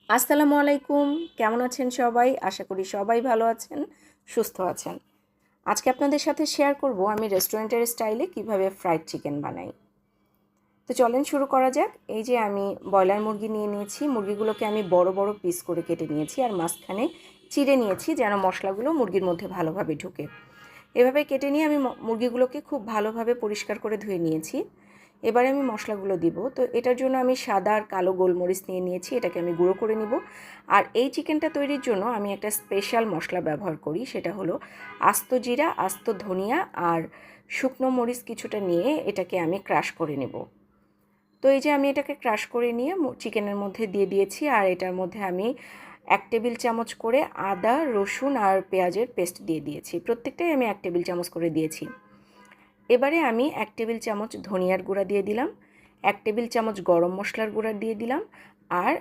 আসসালামু আলাইকুম, কেমন আছেন সবাই? আশা করি সবাই ভালো আছেন, সুস্থ আছেন। আজকে আপনাদের সাথে শেয়ার করব আমি রেস্টুরেন্টের স্টাইলে কিভাবে ফ্রাইড চিকেন বানাই। তো চলেন শুরু করা যাক। এই যে আমি ব্রয়লার মুরগি নিয়ে নিয়েছি, মুরগিগুলোকে আমি বড় বড় পিস করে কেটে নিয়েছি আর মাঝখানে চিড়ে নিয়েছি যেন মশলাগুলো মুরগির মধ্যে ভালোভাবে ঢুকে। এভাবে কেটে নিয়ে আমি মুরগিগুলোকে খুব ভালোভাবে পরিষ্কার করে ধুয়ে নিয়েছি। এবারে আমি মশলাগুলো দিব। তো এটার জন্য আমি সাদা আর কালো গোলমরিচ নিয়ে নিয়েছি, এটাকে আমি গুঁড়ো করে নিব। আর এই চিকেনটা তৈরির জন্য আমি একটা স্পেশাল মশলা ব্যবহার করি, সেটা হলো আস্ত জিরা, আস্ত ধনিয়া আর শুকনো মরিচ কিছুটা নিয়ে এটাকে আমি ক্রাশ করে নেব। তো এই যে আমি এটাকে ক্রাশ করে নিয়ে চিকেনের মধ্যে দিয়ে দিয়েছি আর এটার মধ্যে আমি 1 টেবিল চামচ করে আদা, রসুন আর পেঁয়াজের পেস্ট দিয়ে দিয়েছি। প্রত্যেকটাই আমি 1 টেবিল চামচ করে দিয়েছি। এবারে আমি 1 টেবিল চামচ ধনিয়ার গুঁড়া দিয়ে দিলাম, 1 টেবিল চামচ গরম মশলার গুঁড়া দিয়ে দিলাম আর